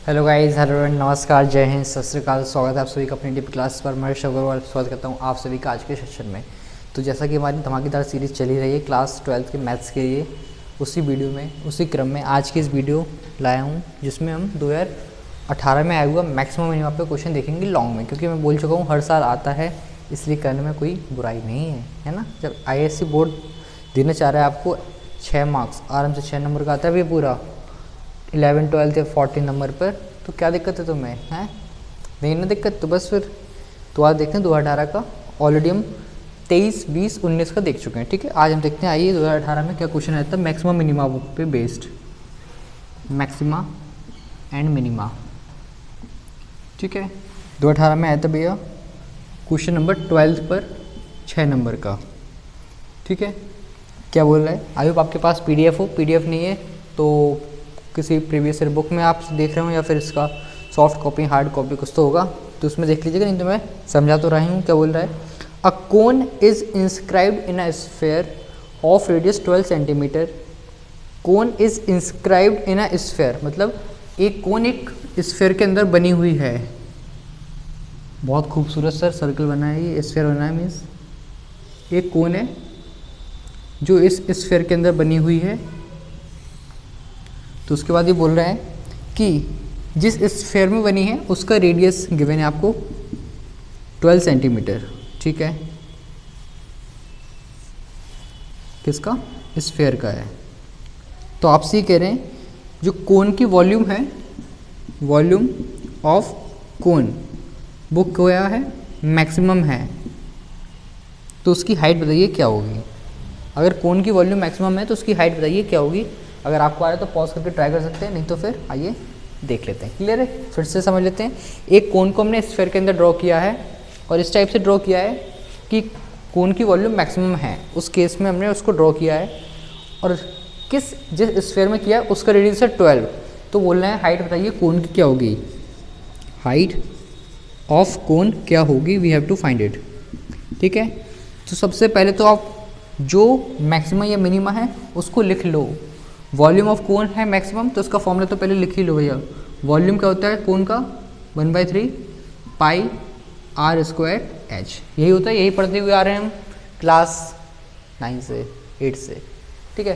Hello guys, hello and नमस्कार, जय हिंद, सत श्री अकाल। स्वागत है आप सभी का अपनी डीप क्लास पर। मैं अग्रवाल स्वागत करता हूं आप सभी का आज के सेशन में। तो जैसा कि हमारी धमाकेदार सीरीज़ चली रही है क्लास 12th के मैथ्स के लिए, उसी क्रम में आज की इस वीडियो लाया हूँ जिसमें हम 2018 में आया हुआ मैक्सिमम मिनिमम पे क्वेश्चन देखेंगे लॉन्ग में, क्योंकि मैं बोल चुका हूँ हर साल आता है, इसलिए करने में कोई बुराई नहीं है ना। जब IASC बोर्ड देना चाह रहा है आपको 6 मार्क्स, आराम से 6 नंबर का आता है भी पूरा 11, 12 या 14 नंबर पर, तो क्या दिक्कत है तुम्हें? हैं नहीं ना दिक्कत, तो बस फिर तो आज देखते हैं 2018 का। ऑलरेडी हम 23, 20, 19 का देख चुके हैं, ठीक है। आज हम देखते हैं, आइए 2018 में क्या क्वेश्चन आया था मैक्सिमा मिनिमा पे बेस्ड, मैक्सिमा एंड मिनिमा, ठीक है। 2018 में आया था भैया क्वेश्चन नंबर 12 पर 6 नंबर का, ठीक है। क्या बोल रहा है? आई होप आपके पास PDF हो, PDF नहीं है तो किसी प्रीवियस ईयर बुक में आप देख रहे हो या फिर इसका सॉफ्ट कॉपी, हार्ड कॉपी कुछ तो होगा, तो उसमें देख लीजिएगा, नहीं तो मैं समझा तो रही हूँ। क्या बोल रहा है? A cone is inscribed in a sphere of radius 12 centimetre. Cone is inscribed in a sphere मतलब एक कोन एक स्फेयर के अंदर बनी हुई है। बहुत खूबसूरत सर सर्कल बना है, ये स्फेयर बना है, मीन्स एक कोन है जो इस स्फेयर के अंदर बनी हुई है। तो उसके बाद ये बोल रहा है कि जिस स्फेयर में बनी है उसका रेडियस गिवन है आपको 12 सेंटीमीटर, ठीक है। किसका? स्फेयर का है। तो आपसे ये कह रहे हैं जो कोन की वॉल्यूम है, वॉल्यूम ऑफ कोन वो क्या है? मैक्सिमम है। तो उसकी हाइट बताइए क्या होगी। अगर कोन की वॉल्यूम मैक्सिमम है तो उसकी हाइट बताइए क्या होगी। अगर आपको आ रहा है तो पॉज करके ट्राई कर सकते हैं, नहीं तो फिर आइए देख लेते हैं। क्लियर है? फिर से समझ लेते हैं। एक कोन को हमने स्फेयर के अंदर ड्रॉ किया है और इस टाइप से ड्रॉ किया है कि कोन की वॉल्यूम मैक्सिमम है, उस केस में हमने उसको ड्रॉ किया है। और जिस स्फेयर में किया है उसका रेडियस है 12। तो बोल रहे हैं हाइट बताइए कोन की क्या होगी। हाइट ऑफ कोन क्या होगी, we have to find it, ठीक है। तो सबसे पहले तो आप जो मैक्सिमम या मिनिमा है उसको लिख लो। वॉल्यूम ऑफ कोन है मैक्सिमम, तो उसका फॉर्मूला तो पहले लिख ही लो भैया। वॉल्यूम क्या होता है कोन का? 1/3 पाई r स्क्वायर h। यही होता है, यही पढ़ते हुए आ रहे हैं हम क्लास 9 से 8 से, ठीक है।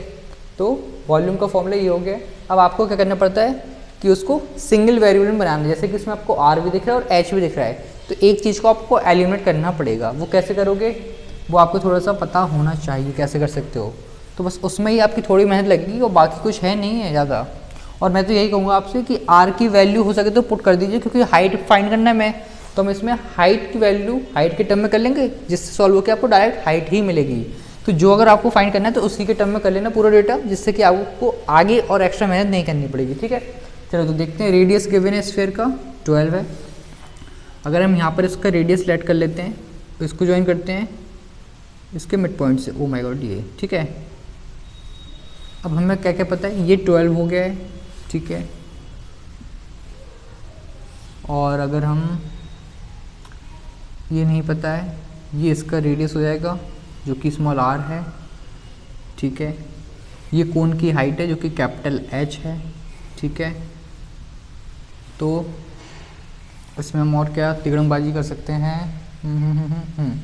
तो वॉल्यूम का फॉर्मूला ये हो गया। अब आपको क्या करना पड़ता है कि उसको सिंगल वेरिएबल में बनाना है। जैसे कि इसमें आपको r भी दिख रहा है और h भी दिख रहा है, तो एक चीज़ को आपको एलिमिनेट करना पड़ेगा। वो कैसे करोगे वो आपको थोड़ा सा पता होना चाहिए, कैसे कर सकते हो। तो बस उसमें ही आपकी थोड़ी मेहनत लगेगी और बाकी कुछ है नहीं है ज़्यादा। और मैं तो यही कहूँगा आपसे कि r की वैल्यू हो सके तो पुट कर दीजिए, क्योंकि हाइट फाइंड करना है मैं, तो हम इसमें हाइट की वैल्यू हाइट के टर्म में कर लेंगे, जिससे सॉल्व होकर आपको डायरेक्ट हाइट ही मिलेगी। तो जो अगर आपको फाइंड करना है तो उसी के टर्म में कर लेना पूरा डेटा, जिससे कि आपको आगे और एक्स्ट्रा मेहनत नहीं करनी पड़ेगी, ठीक है। चलो तो देखते हैं। रेडियस गिवन है स्फीयर का 12 है। अगर हम यहाँ पर इसका रेडियस लेट कर लेते हैं तो इसको ज्वाइन करते हैं इसके मिड पॉइंट से। ओ माय गॉड, ये ठीक है। अब हमें क्या क्या पता है, ये 12 हो गया है, ठीक है। और अगर हम ये नहीं पता है, ये इसका रेडियस हो जाएगा जो कि स्मॉल r है, ठीक है। ये कोन की हाइट है जो कि कैपिटल H है, ठीक है। तो इसमें हम और क्या तिगड़मबाजी कर सकते हैं।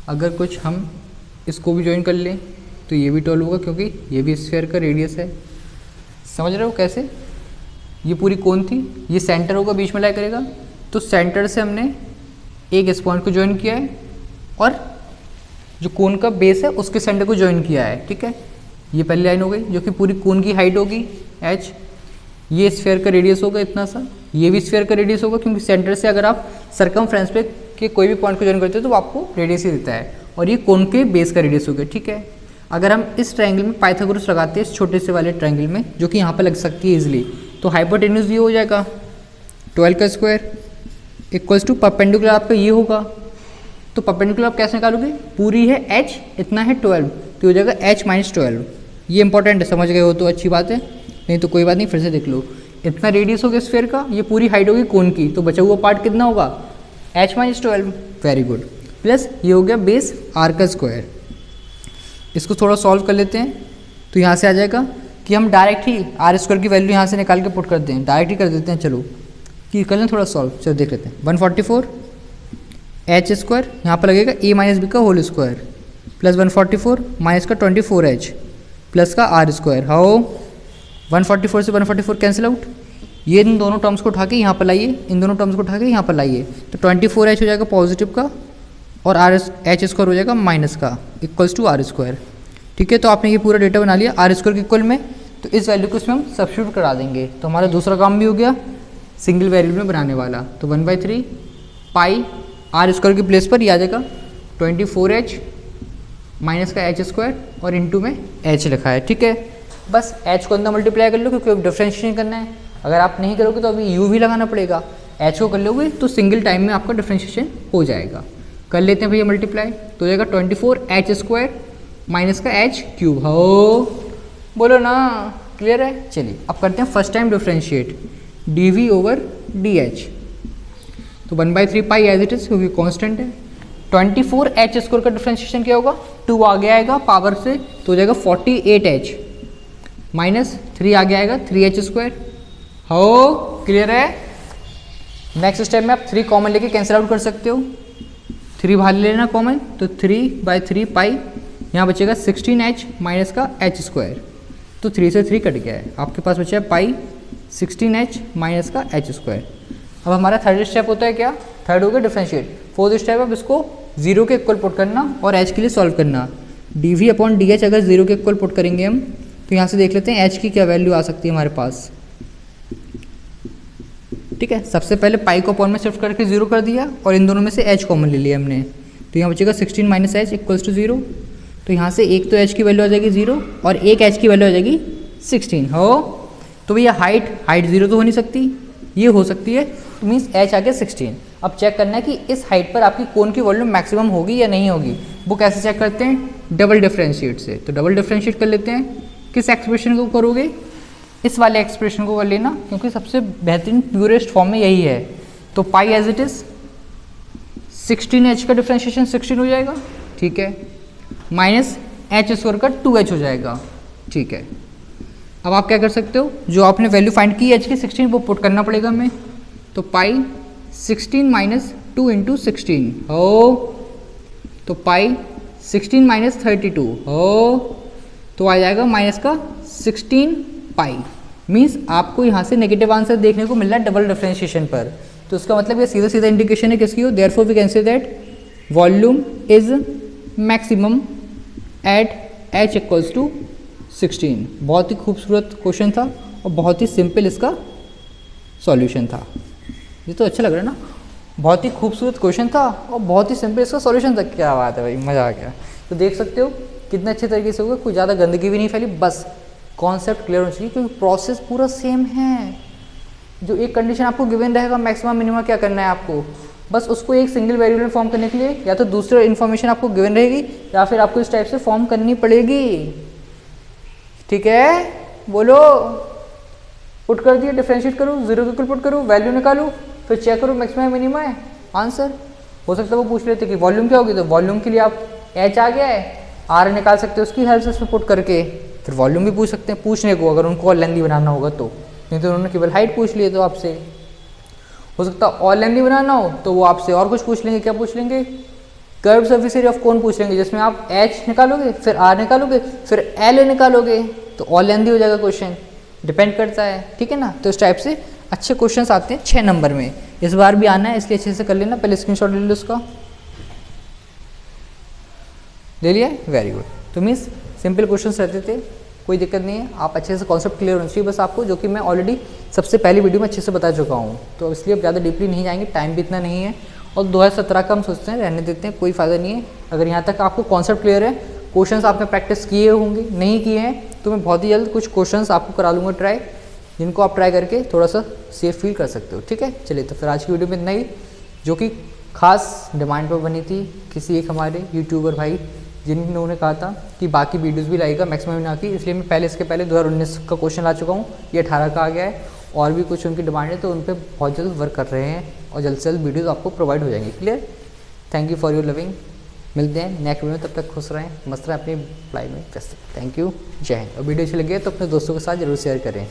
अगर कुछ हम इसको भी ज्वाइन कर लें तो ये भी 12 होगा, क्योंकि ये भी स्फीयर का रेडियस है। समझ रहे हो कैसे? ये पूरी कोन थी, ये सेंटर होगा, बीच में लाई करेगा, तो सेंटर से हमने एक इस पॉइंट को ज्वाइन किया है और जो कोन का बेस है उसके सेंटर को ज्वाइन किया है, ठीक है। ये पहली लाइन हो गई जो कि पूरी कोन की हाइट होगी h। ये स्फीयर का रेडियस होगा इतना सा, ये भी स्फीयर का रेडियस होगा, क्योंकि सेंटर से अगर आप सर्कमफ्रेंस पे के कोई भी पॉइंट को ज्वाइन करते हो तो आपको रेडियस ही देता है। और ये कोन के बेस का रेडियस हो गया, ठीक है। अगर हम इस ट्रायंगल में पाइथागोरस लगाते हैं, इस छोटे से वाले ट्रायंगल में, जो कि यहाँ पर लग सकती है इजीली, तो हाइपोटेन्यूज ये हो जाएगा 12 का स्क्वायर इक्वल्स टू परपेंडिकुलर आपका ये होगा। तो परपेंडिकुलर आप कैसे निकालोगे? पूरी है h, इतना है 12, तो हो जाएगा h - 12। ये इंपॉर्टेंट है, समझ गए हो तो अच्छी बात है, नहीं तो कोई बात नहीं, फिर से देख लो। इतना रेडियस हो गया स्फीयर का, ये पूरी हाइट होगी कोन की, तो बचा हुआ पार्ट कितना होगा? h - 12, very good. प्लस ये हो गया बेस r का स्क्वायर। इसको थोड़ा सॉल्व कर लेते हैं, तो यहाँ से आ जाएगा कि हम डायरेक्ट ही आर स्क्वायर की वैल्यू यहाँ से निकाल के पुट कर दें, डायरेक्ट ही कर देते हैं। चलो कि कर लें थोड़ा सॉल्व, चलो देख लेते हैं। 144 एच स्क्वायर यहाँ पर लगेगा ए माइनस बी का होल स्क्वायर प्लस 144 माइनस का 24h प्लस का आर स्क्वायर। हाउ 144 से 144 कैंसिल आउट, ये इन दोनों टर्म्स को उठा के यहाँ पर लाइए, इन दोनों टर्म्स को उठा के यहाँ पर लाइए, तो 24h हो जाएगा पॉजिटिव का और आर एच स्क्वायर हो जाएगा माइनस का इक्वल्स टू आर स्क्वायर। ठीक है, तो आपने ये पूरा डेटा बना लिया आर स्क्वायर के इक्वल में, तो इस वैल्यू को इसमें हम सब्स्टिट्यूट करा देंगे, तो हमारा दूसरा काम भी हो गया सिंगल वेरिएबल में बनाने वाला। तो 1/3 पाई आर स्क्वायर की प्लेस पर ये आ जाएगा 24h माइनस का एच स्क्वायर और इनटू में h लिखा है। ठीक है, बस h को अंदर मल्टीप्लाई कर लो क्योंकि अब डिफरेंशिएशन करना है। अगर आप नहीं करोगे तो अभी u भी लगाना पड़ेगा, h को कर लोगे तो सिंगल टाइम में आपका डिफरेंशिएशन हो जाएगा। कर लेते हैं भैया मल्टीप्लाई, तो हो जाएगा 24h स्क्वायर माइनस का h क्यूब। हो बोलो ना, क्लियर है। चलिए अब करते हैं first time differentiate, dv over dh। तो 1/3 पाई एज इट इज क्योंकि कॉन्स्टेंट है। 24h स्क्वायर का डिफरेंशिएशन क्या होगा, 2 आगे आएगा पावर से तो हो जाएगा 48h माइनस 3 आगे आएगा 3h स्क्वायर। हो क्लियर है। नेक्स्ट स्टेप में आप 3 कॉमन लेके कैंसिल आउट कर सकते हो, 3 बाहर ले लेना कॉमन, तो 3/3 पाई यहाँ बचेगा 16h माइनस का h स्क्वायर, तो 3 से 3 कट गया है, आपके पास बचा है पाई 16h माइनस का h स्क्वायर। अब हमारा थर्ड स्टेप होता है क्या, थर्ड हो गया डिफरेंशिएट। फोर्थ स्टेप अब इसको 0 के इक्वल पुट करना और h के लिए सॉल्व करना। dv अपॉन dh अगर 0 के इक्वल पुट करेंगे हम, तो यहाँ से देख लेते हैं h की क्या वैल्यू आ सकती है हमारे पास। ठीक है, सबसे पहले पाई को अपॉन में शिफ्ट करके 0 कर दिया और इन दोनों में से h कॉमन ले लिया हमने, तो यहाँ बचेगा 16 माइनस h इक्वल्स टू 0। तो यहाँ से एक तो h की वैल्यू आ जाएगी 0 और एक h की वैल्यू आ जाएगी 16। हो तो भैया हाइट 0 तो हो नहीं सकती, ये हो सकती है, तो मीन्स h आ गया 16। अब चेक करना है कि इस हाइट पर आपकी कोन की वॉल्यूम मैक्सिमम होगी या नहीं होगी। वो कैसे चेक करते हैं, डबल डिफरेंशिएट से। तो डबल डिफरेंशिएट कर लेते हैं, किस एक्सप्रेशन को करोगे, इस वाले एक्सप्रेशन को कर लेना क्योंकि सबसे बेहतरीन प्यूरेस्ट फॉर्म में यही है। तो पाई एज इट इज 16h का डिफरेंशिएशन 16 हो जाएगा, ठीक है, माइनस h स्क्वायर का 2h हो जाएगा। ठीक है, अब आप क्या कर सकते हो, जो आपने वैल्यू फाइंड की h की 16 वो पुट करना पड़ेगा हमें। तो पाई 16 माइनस 2 इंटू 16 हो, तो पाई 16 माइनस 32 हो, तो आ जाएगा माइनस का 16 पाई। मीन्स आपको यहाँ से नेगेटिव आंसर देखने को मिल रहा है डबल डिफरेंशिएशन पर, तो इसका मतलब ये सीधा सीधा इंडिकेशन है किसकी हो, therefore we can say that volume is maximum at h equals to 16। बहुत ही खूबसूरत क्वेश्चन था और बहुत ही सिंपल इसका सॉल्यूशन था। ये तो अच्छा लग रहा है ना, बहुत ही खूबसूरत क्वेश्चन था और बहुत ही सिंपल इसका सॉल्यूशन था। क्या बात है भाई, मज़ा आ गया। तो देख सकते हो कितने अच्छे तरीके से होगा, कोई ज़्यादा गंदगी भी नहीं फैली, बस कॉन्सेप्ट क्लियर होना चाहिए क्योंकि प्रोसेस पूरा सेम है। जो एक कंडीशन आपको गिवन रहेगा मैक्सिमम मिनिमम क्या करना है आपको, बस उसको एक सिंगल वेरिएबल में फॉर्म करने के लिए या तो दूसरा इन्फॉर्मेशन आपको गिवन रहेगी या फिर आपको इस टाइप से फॉर्म करनी पड़ेगी। ठीक है, बोलो, पुट कर दिया, डिफरेंशिएट करो, 0 के इक्वल पुट करो, वैल्यू निकालो, फिर चेक करो मैक्सिमम मिनिमम है आंसर। हो सकता है वो पूछ लेते कि वॉल्यूम क्या होगी, तो वॉल्यूम के लिए आप h आ गया है, r निकाल सकते हो उसकी हेल्प से उसमें पुट करके, फिर वॉल्यूम भी पूछ सकते हैं पूछने को अगर उनको और लेंथी बनाना होगा तो, नहीं तो उन्होंने केवल हाइट पूछ लिए तो आपसे। हो सकता है और लेंथी बनाना हो तो वो आपसे और कुछ पूछ लेंगे, क्या पूछ लेंगे, curve surface area of cone पूछ लेंगे, जिसमें आप h निकालोगे फिर r निकालोगे फिर l निकालोगे, तो और लेंथी हो जाएगा क्वेश्चन, डिपेंड करता है। ठीक है ना, तो इस टाइप से अच्छे क्वेश्चंस आते हैं 6 नंबर में, इस बार भी आना है इसलिए अच्छे से कर लेना। पहले स्क्रीनशॉट ले लो उसका, ले लिया, वेरी गुड। तो मीन्स सिंपल क्वेश्चंस रहते थे, कोई दिक्कत नहीं है, आप अच्छे से कॉन्सेप्ट क्लियर होना चाहिए बस आपको, जो कि मैं ऑलरेडी सबसे पहली वीडियो में अच्छे से बता चुका हूँ, तो इसलिए अब ज़्यादा डीपली नहीं जाएंगे, टाइम भी इतना नहीं है और 2017 का हम सोचते हैं रहने देते हैं, कोई फ़ायदा नहीं है। अगर यहाँ तक आपको कॉन्सेप्ट क्लियर है, क्वेश्चंस आपने प्रैक्टिस किए होंगे, नहीं किए हैं तो मैं बहुत ही जल्द कुछ क्वेश्चंस आपको करा लूँगा ट्राई, जिनको आप ट्राई करके थोड़ा सा सेफ फील कर सकते हो। ठीक है, चलिए तो फिर आज की वीडियो में इतना ही, जो कि खास डिमांड पर बनी थी किसी एक हमारे यूट्यूबर भाई, जिन्होंने कहा था कि बाकी वीडियोस भी लाएगा मैक्सिमम ना की, इसलिए मैं पहले इसके पहले 2019 का क्वेश्चन ला चुका हूँ, ये 18 का आ गया है और भी कुछ उनकी डिमांड है, तो उन पर बहुत जल्द वर्क कर रहे हैं और जल्द से जल्द वीडियोज़ आपको प्रोवाइड हो जाएंगी। Clear, thank you for your loving मिलते हैं नेक्स्ट वीडियो में, तब तक खुश रहें, मस्त रहें, अपनी पढ़ाई में व्यस्त। थैंक यू, जय हिंद। और वीडियो अच्छी लगी है तो अपने दोस्तों के साथ जरूर शेयर करें।